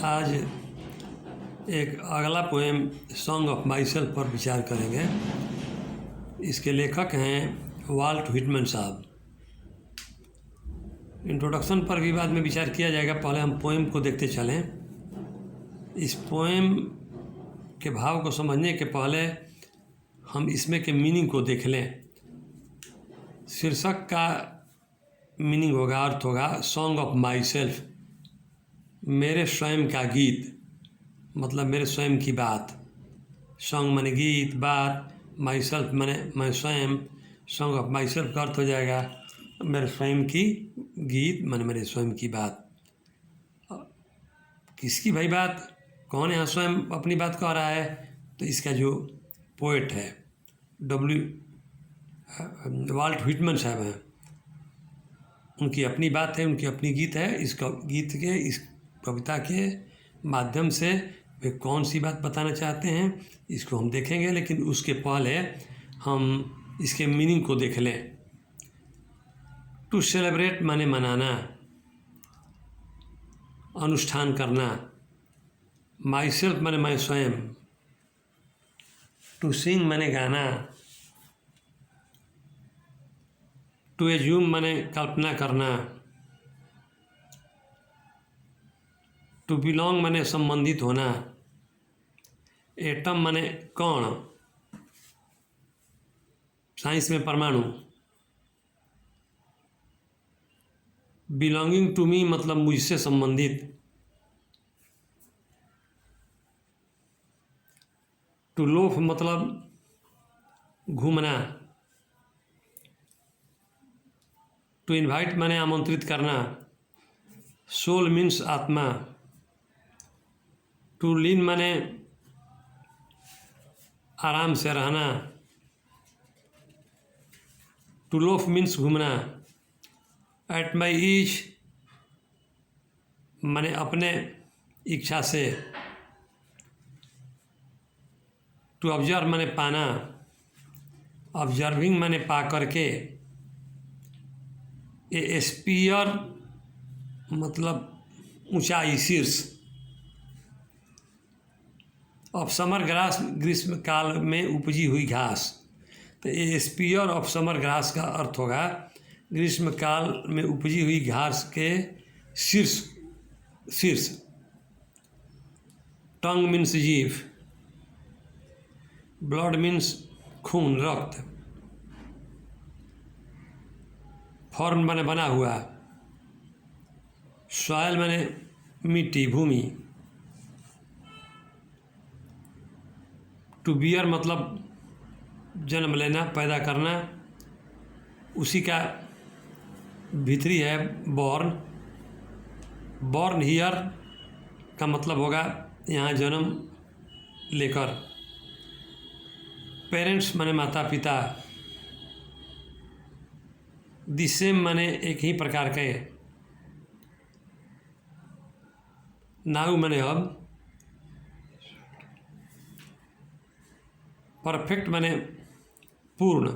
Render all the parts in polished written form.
आज एक अगला poem song of my self पर विचार करेंगे। इसके लेखक हैं वाल्ट व्हिटमैन साहब। इंट्रोडक्शन पर भी बाद में विचार किया जाएगा, पहले हम पोएम को देखते चलें। इस पोएम के भाव को समझने के पहले हम इसमें के मीनिंग को देख लें। शीर्षक का मीनिंग होगा, अर्थ होगा सॉन्ग ऑफ माई सेल्फ, मेरे स्वयं का गीत, मतलब मेरे स्वयं की बात। सॉन्ग माने गीत, बात, माई सेल्फ माने मैं स्वयं। सॉन्ग ऑफ माई सेल्फ का अर्थ हो जाएगा मेरे स्वयं की गीत, माने मेरे स्वयं की बात। किसकी भाई बात? कौन यहाँ स्वयं अपनी बात कह रहा है? तो इसका जो पोएट है वाल्ट व्हिटमैन साहब हैं, उनकी अपनी बात है, उनकी अपनी गीत है। इस गीत के, इस कविता के माध्यम से वे कौन सी बात बताना चाहते हैं इसको हम देखेंगे, लेकिन उसके पहले हम इसके मीनिंग को देख लें। टू सेलिब्रेट माने मनाना, अनुष्ठान करना। माई सेल्फ माने मैं स्वयं। टू सिंग माने गाना। टू एज्यूम माने कल्पना करना। टू बिलोंग माने संबंधित होना। एटम माने कण, साइंस में परमाणु। बिलोंगिंग टू मी मतलब मुझसे संबंधित। टू लोफ मतलब घूमना। टू इनवाइट माने आमंत्रित करना। सोल मीन्स आत्मा। टू लीन माने आराम से रहना। टू लोफ मीन्स घूमना। एट माई ईज माने अपने इच्छा से। टू ऑब्जर्व माने पाना। ऑब्जर्विंग माने पा करके। ए स्पीयर मतलब ऊंचाई, शीर्ष। ऑफ समर ग्रास ग्रीष्म काल में उपजी हुई घास। तो ए स्पीयर ऑफ समर ग्रास का अर्थ होगा ग्रीष्म काल में उपजी हुई घास के शीर्ष। शीर्ष। टंग मीन्स जीभ। ब्लड मीन्स खून, रक्त। फॉर्म माने बना हुआ। सॉयल माने मिट्टी, भूमि। टू बियर मतलब जन्म लेना, पैदा करना। उसी का भीतरी है बॉर्न। बॉर्न हियर का मतलब होगा यहाँ जन्म लेकर। पेरेंट्स माने माता पिता। द सेम माने एक ही प्रकार के। नाउ माने अब। परफेक्ट माने पूर्ण,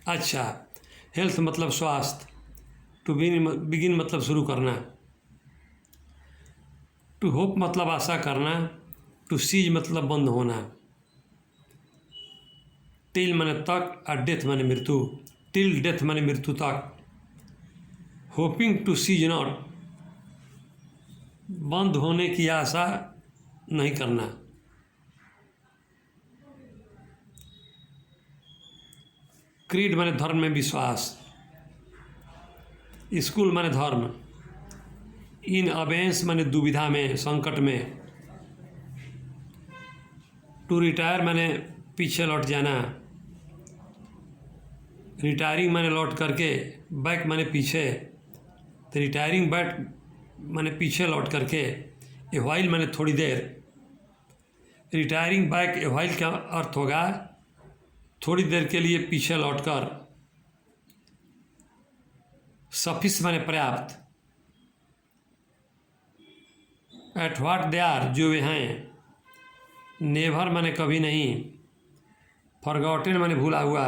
अच्छा। हेल्थ मतलब स्वास्थ्य। टू बिगिन मतलब शुरू करना। टू होप मतलब आशा करना। टू सीज मतलब बंद होना। टिल माने तक और डेथ माने मृत्यु। टिल डेथ माने मृत्यु तक। होपिंग टू सीज नॉट, बंद होने की आशा नहीं करना। क्रीड माने धर्म में विश्वास। स्कूल माने धर्म। इन अबेंस माने दुविधा में, संकट में। टू रिटायर माने पीछे लौट जाना। रिटायरिंग माने लौट करके। बैक माने पीछे। तो रिटायरिंग बैक माने पीछे लौट करके। ए व्हाइल माने थोड़ी देर। रिटायरिंग बैक ए व्हाइल का अर्थ होगा थोड़ी देर के लिए पीछे लौटकर। सफिस माने पर्याप्त। एट व्हाट दे आर जो वे हैं। नेवर माने कभी नहीं। फॉरगॉटन माने भूला हुआ।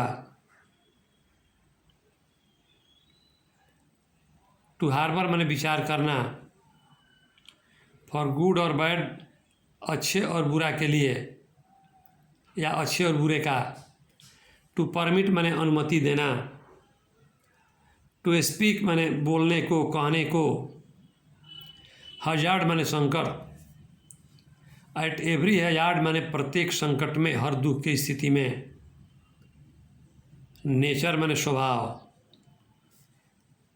टू हार्बर माने विचार करना। फॉर गुड और बैड, अच्छे और बुरा के लिए, या अच्छे और बुरे का। टू परमिट माने अनुमति देना। टू स्पीक माने बोलने को, कहने को। हजार्ड माने संकट। एट एवरी हजार्ड माने प्रत्येक संकट में, हर दुख की स्थिति में। नेचर माने स्वभाव।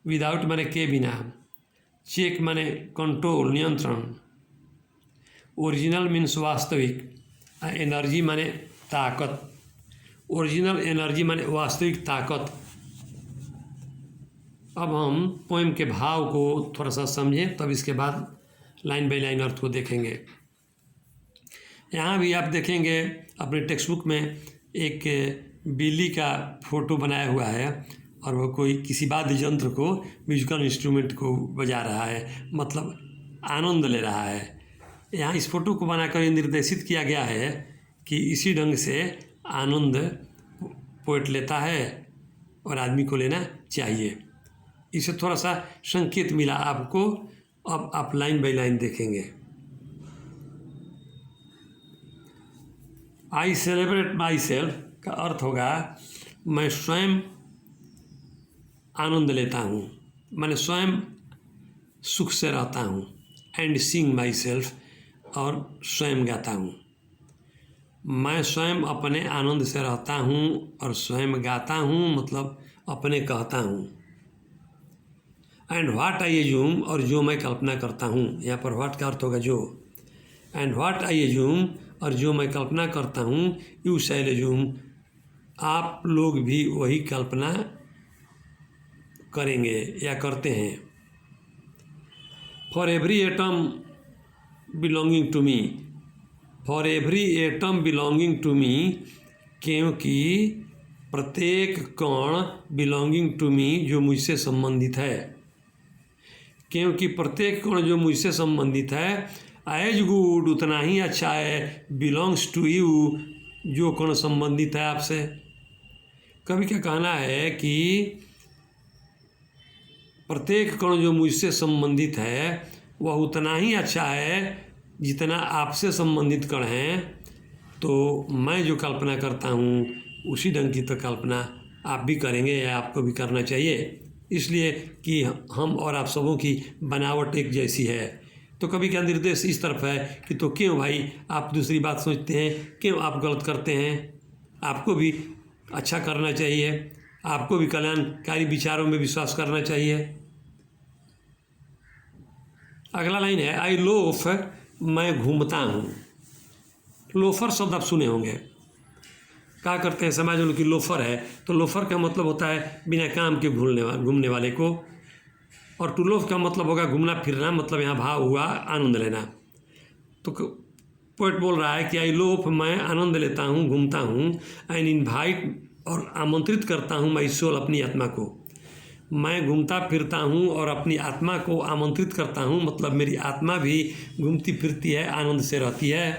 विदाउट माने के बिना। चेक माने कंट्रोल, नियंत्रण। ओरिजिनल मीन्स वास्तविक। एनर्जी माने ताकत। ओरिजिनल एनर्जी माने वास्तविक ताकत। अब हम पोएम के भाव को थोड़ा सा समझें, तब इसके बाद लाइन बाई लाइन अर्थ को देखेंगे। यहाँ भी आप देखेंगे अपने टेक्स्ट बुक में एक बिल्ली का फोटो बनाया हुआ है और वो कोई किसी वाद्य यंत्र को, म्यूजिकल इंस्ट्रूमेंट को बजा रहा है, मतलब आनंद ले रहा है। यहाँ इस फोटो को बनाकर ये निर्देशित किया गया है कि इसी ढंग से आनंद पोएट लेता है और आदमी को लेना चाहिए। इससे थोड़ा सा संकेत मिला आपको। अब आप लाइन बाई लाइन देखेंगे। आई सेलिब्रेट माई सेल्फ का अर्थ होगा मैं स्वयं आनंद लेता हूँ, मैंने स्वयं सुख से रहता हूँ। एंड सिंग माई सेल्फ, और स्वयं गाता हूँ। मैं स्वयं अपने आनंद से रहता हूँ और स्वयं गाता हूँ, मतलब अपने कहता हूँ। एंड व्हाट आई एज्यूम, और जो मैं कल्पना करता हूँ। यहाँ पर व्हाट का अर्थ होगा जो। एंड व्हाट आई एज्यूम, और जो मैं कल्पना करता हूँ। यू शैल एज्यूम, आप लोग भी वही कल्पना करेंगे या करते हैं। For every atom belonging to me, for every atom belonging to me, क्योंकि प्रत्येक कण बिलोंगिंग टू मी, जो मुझसे संबंधित है। क्योंकि प्रत्येक कण जो मुझसे संबंधित है, एज गुड, उतना ही अच्छा है, बिलोंग्स टू यू, जो कण संबंधित है आपसे। कवि का कहना है कि प्रत्येक कण जो मुझसे संबंधित है वह उतना ही अच्छा है जितना आपसे संबंधित कण हैं। तो मैं जो कल्पना करता हूँ उसी ढंग की तो कल्पना आप भी करेंगे या आपको भी करना चाहिए, इसलिए कि हम और आप सबों की बनावट एक जैसी है। तो कभी का निर्देश इस तरफ है कि तो क्यों भाई आप दूसरी बात सोचते हैं, क्यों आप गलत करते हैं। आपको भी अच्छा करना चाहिए, आपको भी कल्याणकारी विचारों में विश्वास करना चाहिए। अगला लाइन है आई लोफ, मैं घूमता हूँ। लोफर शब्द आप सुने होंगे। क्या करते हैं समाज में कि लोफर है, तो लोफर का मतलब होता है बिना काम के घूमने वाले को। और टू लोफ का मतलब होगा घूमना फिरना, मतलब यहाँ भाव हुआ आनंद लेना। तो पोएट बोल रहा है कि आई लोफ, मैं आनंद लेता हूँ, घूमता हूँ। एंड इनवाइट, और आमंत्रित करता हूँ माई सोल, अपनी आत्मा को। मैं घूमता फिरता हूँ और अपनी आत्मा को आमंत्रित करता हूँ, मतलब मेरी आत्मा भी घूमती फिरती है, आनंद से रहती है।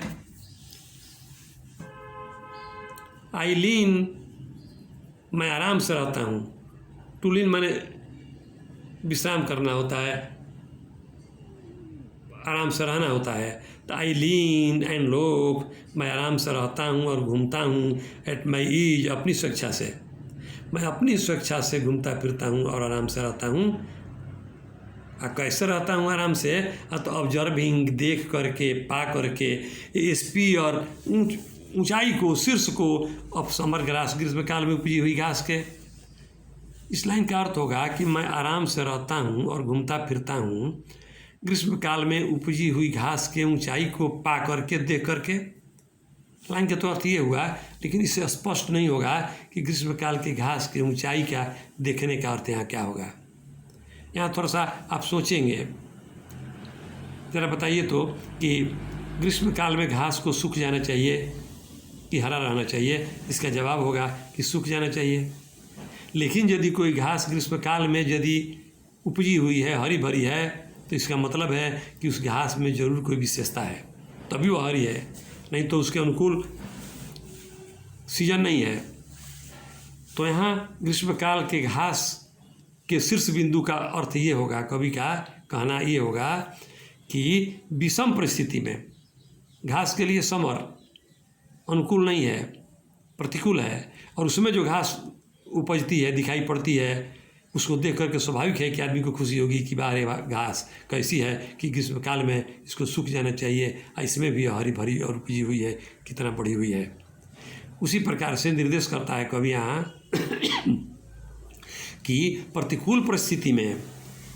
आई लीन, मैं आराम से रहता हूँ। टू लीन माने विश्राम करना होता है, आराम से रहना होता है। तो आई लीन एंड लोफ, मैं आराम से रहता हूँ और घूमता हूँ। एट माई ईज, अपनी स्वेच्छा से, मैं अपनी स्वेच्छा से घूमता फिरता हूँ और आराम से रहता हूँ। कैसे रहता हूँ आराम से, तो ऑब्जर्विंग, देख करके, पा करके, स्पी और ऊंचाई को, शीर्ष को, अब समर ग्रास, ग्रीष्म काल में उपजी हुई घास के। इस लाइन का अर्थ होगा कि मैं आराम से रहता हूँ और घूमता फिरता हूँ ग्रीष्म काल में उपजी हुई घास के ऊंचाई को पा करके, देख करके। लाइन का तो अर्थ ये हुआ, लेकिन इससे स्पष्ट नहीं होगा कि ग्रीष्म काल की घास की ऊंचाई का देखने का अर्थ यहाँ क्या होगा। यहाँ थोड़ा सा आप सोचेंगे, ज़रा बताइए तो कि ग्रीष्म काल में घास को सूख जाना चाहिए कि हरा रहना चाहिए। इसका जवाब होगा कि सूख जाना चाहिए। लेकिन यदि कोई घास ग्रीष्म काल में यदि उपजी हुई है, हरी भरी है, तो इसका मतलब है कि उस घास में जरूर कोई विशेषता है, तभी वो हरी है, नहीं तो उसके अनुकूल सीजन नहीं है। तो यहाँ ग्रीष्म काल के घास के शीर्ष बिंदु का अर्थ ये होगा, कवि का कहना ये होगा कि विषम परिस्थिति में घास के लिए समर अनुकूल नहीं है, प्रतिकूल है, और उसमें जो घास उपजती है, दिखाई पड़ती है, उसको देख करके स्वाभाविक है कि आदमी को खुशी होगी कि बाहर घास कैसी है कि ग्रीष्म काल में इसको सूख जाना चाहिए, इसमें भी हरी भरी और उपजी हुई है, कितना बढ़ी हुई है। उसी प्रकार से निर्देश करता है कवि यहाँ कि प्रतिकूल परिस्थिति में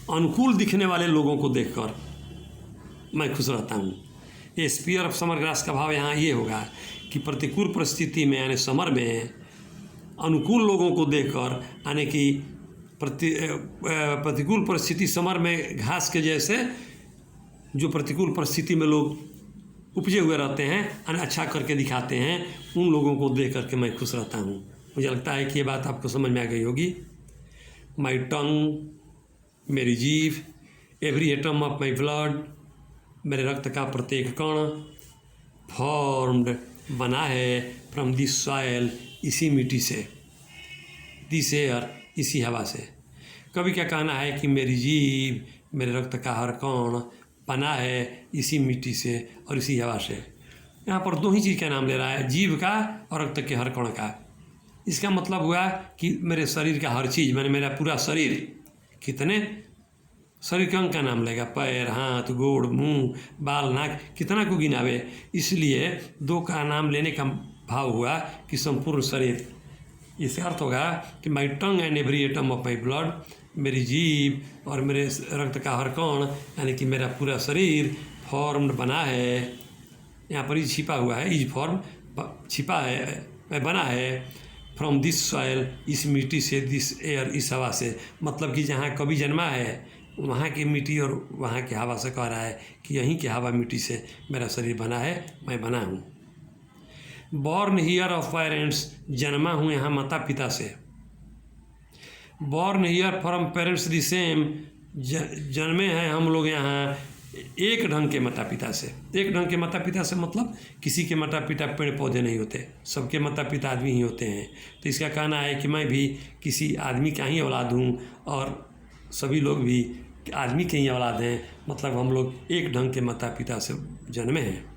अनुकूल दिखने वाले लोगों को देखकर मैं खुश रहता हूँ। ये स्पीयर ऑफ समर ग्रास का भाव यहाँ ये होगा कि प्रतिकूल परिस्थिति में यानी समर में अनुकूल लोगों को देखकर, यानी कि प्रतिकूल परिस्थिति समर में घास के जैसे जो प्रतिकूल परिस्थिति में लोग उपजे हुए रहते हैं, यानी अच्छा करके दिखाते हैं, उन लोगों को देख करके मैं खुश रहता हूँ। मुझे लगता है कि ये बात आपको समझ में आ गई होगी। माई टंग, मेरी जीभ, every atom of my blood, मेरे रक्त का प्रत्येक कण, फॉर्म्ड बना है फ्रॉम दिस सॉयल, इसी मिट्टी से, दिस एयर, इसी हवा से। कवि क्या कहना है कि मेरी जीभ, मेरे रक्त का हर कण बना है इसी मिट्टी से और इसी हवा से। यहाँ पर दो ही चीज़ का नाम ले रहा है, जीभ का और रक्त के हर कण का। इसका मतलब हुआ कि मेरे शरीर का हर चीज़, मैंने मेरा पूरा शरीर, कितने शरीर के अंग का नाम लेगा, पैर, हाथ, गोड़, मुंह, बाल, नाक, कितना को गिनावे। इसलिए दो का नाम लेने का भाव हुआ कि संपूर्ण शरीर। इसका अर्थ होगा कि my tongue and every atom of my blood, मेरी जीभ और मेरे रक्त का हर कण, यानी कि मेरा पूरा शरीर फॉर्म्ड बना है, यहाँ पर इज छिपा हुआ है, इज फॉर्म छिपा है, बना है फ्रॉम दिस सॉयल, इस मिट्टी से, दिस एयर, इस हवा से। मतलब कि जहाँ कभी जन्मा है वहाँ की मिट्टी और वहाँ की हवा से कह रहा है कि यहीं की हवा मिट्टी से मेरा शरीर बना है, मैं बना हूँ। बॉर्न हियर ऑफ पेरेंट्स, जन्मा हूँ यहाँ माता पिता से। Born here from parents the same, जन्मे हैं हम लोग यहाँ एक ढंग के माता पिता से। एक ढंग के माता पिता से मतलब किसी के माता पिता पेड़ पौधे नहीं होते, सबके माता पिता आदमी ही होते हैं। तो इसका कहना है कि मैं भी किसी आदमी का ही औलाद हूँ और सभी लोग भी आदमी के ही औलाद हैं, मतलब हम लोग एक ढंग के माता पिता से जन्मे हैं।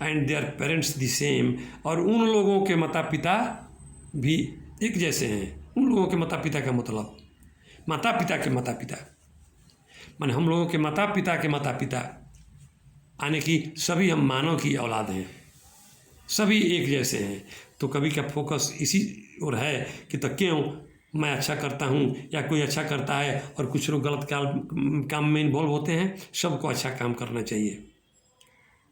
And their parents the same, और उन लोगों के माता पिता भी एक जैसे हैं। उन लोगों के माता पिता का मतलब माता पिता के माता पिता, माने हम लोगों के माता पिता के माता पिता, यानी कि सभी हम मानव की औलाद हैं, सभी एक जैसे हैं। तो कवि का फोकस इसी ओर है कि तो क्यों मैं अच्छा करता हूँ या कोई अच्छा करता है और कुछ लोग गलत काम में इन्वॉल्व होते हैं, सबको अच्छा काम करना चाहिए।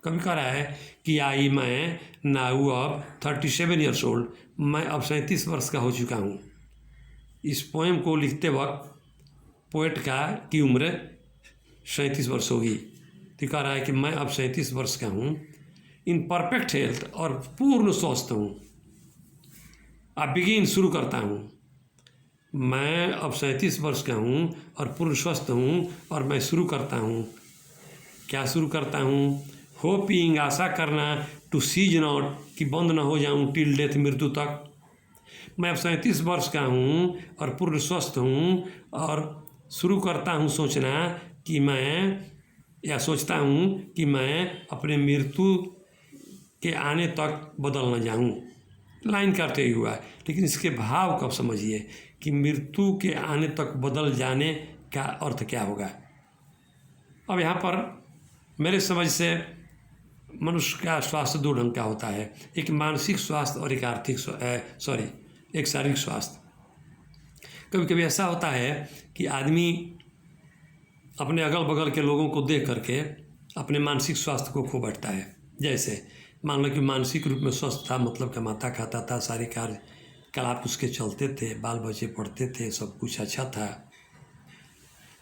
कभी कह रहा है कि मैं नाउ अब 37 ईयर्स ओल्ड, मैं अब 37 वर्ष का हो चुका हूँ। इस पोएम को लिखते वक्त पोएट की उम्र 37 वर्ष होगी। तो कह रहा है कि मैं अब 37 वर्ष का हूँ, इन परफेक्ट हेल्थ, और पूर्ण स्वस्थ हूँ। अब बिगिन, शुरू करता हूँ। मैं अब 37 वर्ष का हूँ और पूर्ण स्वस्थ हूँ और मैं शुरू करता हूँ। क्या शुरू करता हूँ? होपिंग, आशा करना, टू सीज नॉट, कि बंद न हो जाऊँ, टिल डेथ, मृत्यु तक। मैं अब 37 वर्ष का हूँ और पूर्ण स्वस्थ हूँ और शुरू करता हूँ सोचना कि मैं, या सोचता हूँ कि मैं अपने मृत्यु के आने तक बदल न जाऊँ। लाइन करते ही हुआ, लेकिन इसके भाव कब समझिए कि मृत्यु के आने तक बदल जाने का अर्थ क्या होगा। अब यहाँ पर मेरे समझ से मनुष्य का स्वास्थ्य दो ढंग का होता है, एक मानसिक स्वास्थ्य और एक एक शारीरिक स्वास्थ्य। कभी कभी ऐसा होता है कि आदमी अपने अगल बगल के लोगों को देख करके अपने मानसिक स्वास्थ्य को खो बैठता है। जैसे मान लो कि मानसिक रूप में स्वस्थ था, मतलब कमाता खाता था, सारे कार्य कलाप उसके चलते थे, बाल बच्चे पढ़ते थे, सब कुछ अच्छा था,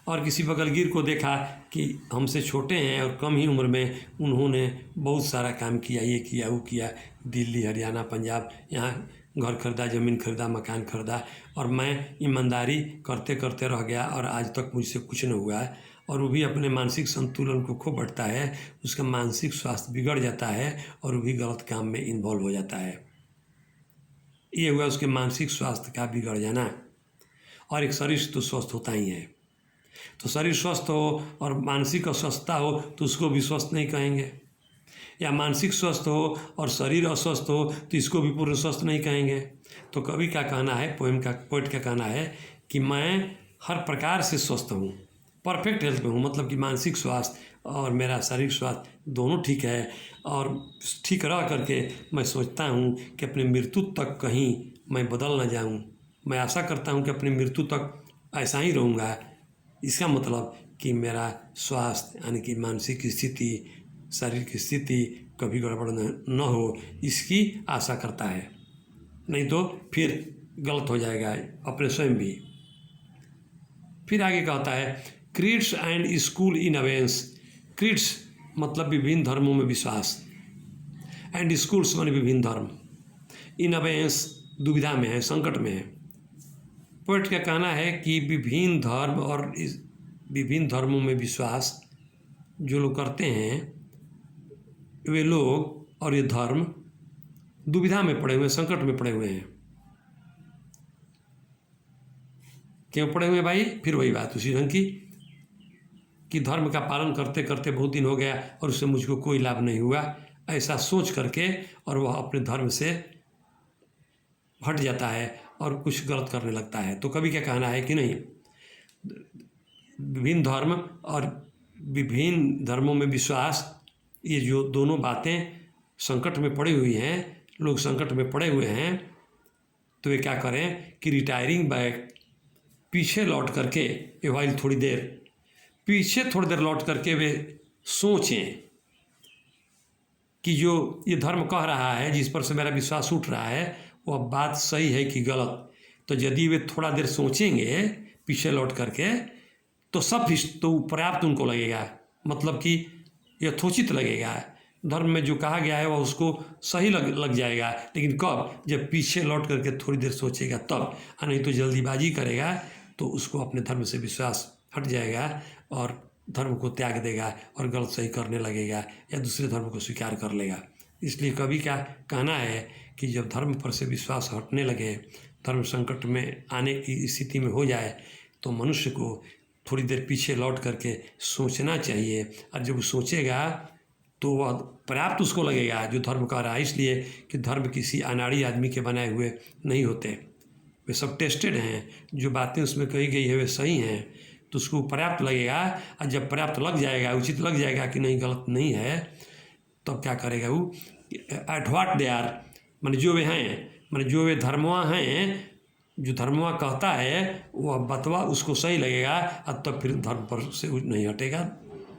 और किसी बगलगीर को देखा कि हमसे छोटे हैं और कम ही उम्र में उन्होंने बहुत सारा काम किया, ये किया वो किया, दिल्ली, हरियाणा, पंजाब, यहाँ घर खरीदा, ज़मीन खरीदा, मकान खरीदा, और मैं ईमानदारी करते करते रह गया और आज तक मुझसे कुछ न हुआ। और वो भी अपने मानसिक संतुलन को खो बैठता है, उसका मानसिक स्वास्थ्य बिगड़ जाता है और वो भी गलत काम में इन्वॉल्व हो जाता है। ये हुआ उसके मानसिक स्वास्थ्य का बिगड़ जाना। और एक शरीर तो स्वस्थ होता ही है। तो शरीर स्वस्थ हो और मानसिक अस्वस्थता हो तो उसको भी स्वस्थ नहीं कहेंगे, या मानसिक स्वस्थ हो और शरीर अस्वस्थ हो तो इसको भी पूर्ण स्वस्थ नहीं कहेंगे। तो कवि का कहना है, पोइट का कहना है कि मैं हर प्रकार से स्वस्थ हूँ, परफेक्ट हेल्थ में हूँ, मतलब कि मानसिक स्वास्थ्य और मेरा शारीरिक स्वास्थ्य दोनों ठीक है। और ठीक रह करके मैं सोचता हूँ कि अपनी मृत्यु तक कहीं मैं बदल ना जाऊँ। मैं आशा करता हूँ कि अपनी मृत्यु तक ऐसा ही रहूँगा। इसका मतलब कि मेरा स्वास्थ्य यानी कि मानसिक स्थिति, शरीर की स्थिति कभी गड़बड़ न हो, इसकी आशा करता है, नहीं तो फिर गलत हो जाएगा अपने स्वयं भी। फिर आगे कहता है creeds and school in abeyance. Creeds मतलब विभिन्न धर्मों में विश्वास, एंड स्कूल्स माने विभिन्न धर्म। इन अवेंस दुविधा में है, संकट में है। पोइट का कहना है कि विभिन्न धर्म और विभिन्न धर्मों में विश्वास जो लोग करते हैं, वे लोग और ये धर्म दुविधा में पड़े हुए, संकट में पड़े हुए हैं। क्यों पड़े हुए भाई? फिर वही बात उसी ढंग की कि धर्म का पालन करते करते बहुत दिन हो गया और उससे मुझको कोई लाभ नहीं हुआ, ऐसा सोच करके और वह अपने धर्म से हट जाता है और कुछ गलत करने लगता है। तो कवि क्या कहना है कि नहीं, विभिन्न धर्म और विभिन्न धर्मों में विश्वास, ये जो दोनों बातें संकट में पड़ी हुई हैं, लोग संकट में पड़े हुए हैं, तो वे क्या करें कि रिटायरिंग बैक, पीछे लौट करके ये वाइल थोड़ी देर लौट करके वे सोचें कि जो ये धर्म कह रहा है, जिस पर से मेरा विश्वास उठ रहा है, वह बात सही है कि गलत। तो यदि वे थोड़ा देर सोचेंगे पीछे लौट करके तो सब तो पर्याप्त उनको लगेगा, मतलब कि यथोचित लगेगा। धर्म में जो कहा गया है वह उसको सही लग जाएगा। लेकिन कब? जब पीछे लौट करके थोड़ी देर सोचेगा तब, नहीं तो जल्दीबाजी करेगा तो उसको अपने धर्म से विश्वास हट जाएगा और धर्म को त्याग देगा और गलत सही करने लगेगा या दूसरे धर्म को स्वीकार कर लेगा। इसलिए कवि का कहना है कि जब धर्म पर से विश्वास हटने लगे, धर्म संकट में आने की स्थिति में हो जाए, तो मनुष्य को थोड़ी देर पीछे लौट करके सोचना चाहिए। और जब वो सोचेगा तो वह पर्याप्त उसको लगेगा जो धर्म कह रहा है। इसलिए कि धर्म किसी अनाड़ी आदमी के बनाए हुए नहीं होते, वे सब टेस्टेड हैं। जो बातें उसमें कही गई है वे सही हैं, तो उसको पर्याप्त लगेगा। और जब पर्याप्त लग जाएगा, उचित लग जाएगा कि नहीं गलत नहीं है, तब क्या करेगा वो? एट व्हाट दे आर, माने जो वे हैं, माने जो वे धर्मवा हैं, जो धर्मवा कहता है वह बतवा उसको सही लगेगा और तब फिर धर्म पर से नहीं हटेगा,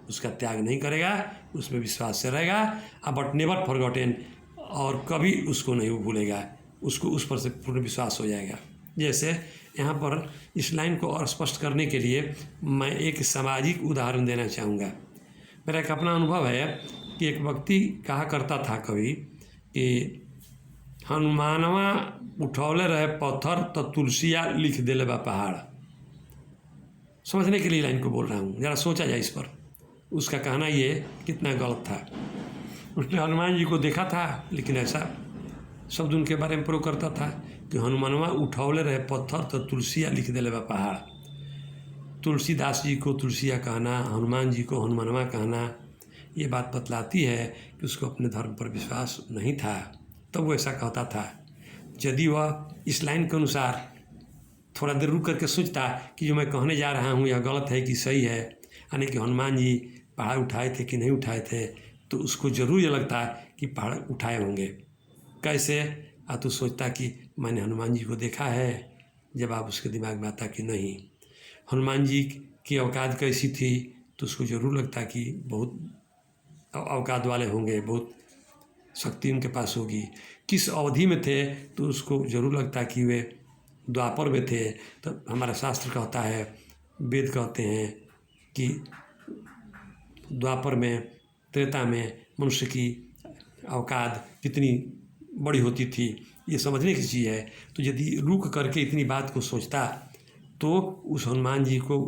उसका त्याग नहीं करेगा, उसमें विश्वास से रहेगा। बट नेवर फॉरगॉटेन, और कभी उसको नहीं भूलेगा, उसको उस पर से पूर्ण विश्वास हो जाएगा। जैसे यहाँ पर इस लाइन को और स्पष्ट करने के लिए मैं एक सामाजिक उदाहरण देना चाहूँगा। मेरा एक अपना अनुभव है कि एक व्यक्ति कहा करता था कभी कि हनुमानवा उठौले रहे पत्थर तो तुलसिया लिख देले बा पहाड़। समझने के लिए लाइन को बोल रहा हूँ, ज़रा सोचा जाए इस पर। उसका कहना ये कितना गलत था। उसने हनुमान जी को देखा था, लेकिन ऐसा शब्द उनके बारे में प्रयोग करता था कि हनुमानवा उठौले रहे पत्थर तो तुलसिया लिख देले बा पहाड़। तुलसीदास जी को तुलसिया कहना, हनुमान जी को हनुमानवा कहना, ये बात बतलाती है कि उसको अपने धर्म पर विश्वास नहीं था, तब वो ऐसा कहता था। यदि वह इस लाइन के अनुसार थोड़ा देर रुक करके सोचता कि जो मैं कहने जा रहा हूँ यह गलत है कि सही है, यानी कि हनुमान जी पहाड़ उठाए थे कि नहीं उठाए थे, तो उसको ज़रूर ये लगता कि पहाड़ उठाए होंगे। कैसे? तो सोचता कि मैंने हनुमान जी को देखा है। जब आप उसके दिमाग में आता कि नहीं, हनुमान जी की औकात कैसी थी, तो उसको ज़रूर लगता कि बहुत औकात वाले होंगे, बहुत शक्ति उनके पास होगी। किस अवधि में थे, तो उसको ज़रूर लगता कि वे द्वापर में थे। तो हमारा शास्त्र कहता है, वेद कहते हैं कि द्वापर में, त्रेता में मनुष्य की औकात कितनी बड़ी होती थी, ये समझने की चीज़ है। तो यदि रुक करके इतनी बात को सोचता तो उस हनुमान जी को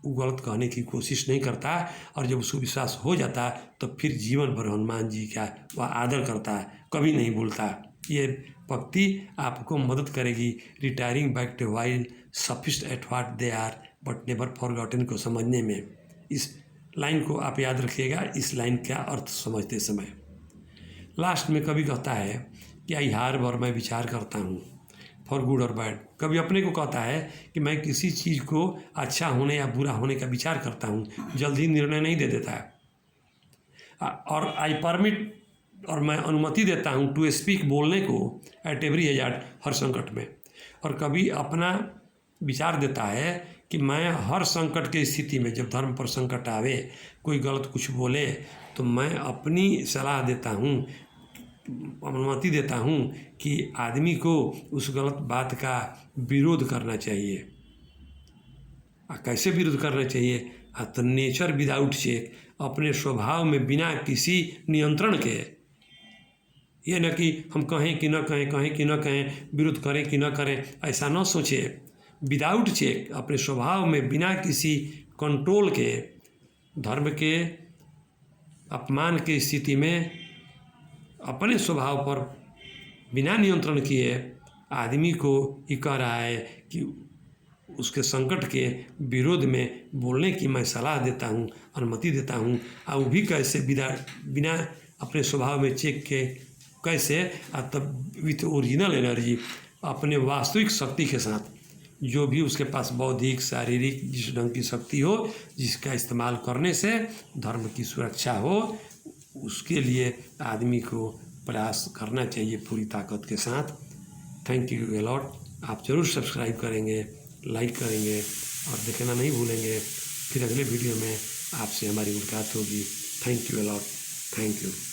गलत कहने की कोशिश नहीं करता, और जब उसको विश्वास हो जाता तो फिर जीवन भर हनुमान जी का वह आदर करता, कभी नहीं भूलता। ये पंक्ति आपको मदद करेगी। Retiring back to while sufficed at what they are, but never forgotten को समझने में। इस लाइन को आप याद रखिएगा, इस लाइन का अर्थ समझते समय। लास्ट में कभी कहता है कि आई हार्ब और मैं विचार करता हूँ, फॉर गुड और बैड। कभी अपने को कहता है कि मैं किसी चीज़ को अच्छा होने या बुरा होने का विचार करता हूँ, जल्दी निर्णय नहीं दे देता है। और आई परमिट, और मैं अनुमति देता हूँ टू स्पीक, बोलने को, एट एवरी हैजार्ड, हर संकट में। और कभी अपना विचार देता है कि मैं हर संकट की स्थिति में, जब धर्म पर संकट आवे, कोई गलत कुछ बोले, तो मैं अपनी सलाह देता हूँ, अनुमति देता हूँ कि आदमी को उस गलत बात का विरोध करना चाहिए। कैसे विरोध करना चाहिए? तो नेचर विदाउट चेक, अपने स्वभाव में बिना किसी नियंत्रण के। ये न कि हम कहें कि न कहें, कहें कि न कहें, विरोध करें कि न करें, ऐसा न सोचे। विदाउट चेक, अपने स्वभाव में बिना किसी कंट्रोल के, धर्म के अपमान की स्थिति में अपने स्वभाव पर बिना नियंत्रण किए आदमी को ये कह रहा है कि उसके संकट के विरोध में बोलने की मैं सलाह देता हूँ, अनुमति देता हूँ। और वो भी कैसे? बिना अपने स्वभाव में चेक के, कैसे? तब विथ ओरिजिनल एनर्जी, अपने वास्तविक शक्ति के साथ, जो भी उसके पास बौद्धिक, शारीरिक, जिस ढंग की शक्ति हो, जिसका इस्तेमाल करने से धर्म की सुरक्षा हो, उसके लिए आदमी को प्रयास करना चाहिए पूरी ताकत के साथ। Thank you a lot. आप ज़रूर सब्सक्राइब करेंगे, लाइक करेंगे और देखना नहीं भूलेंगे। फिर अगले वीडियो में आपसे हमारी मुलाकात होगी। Thank you a lot. Thank you.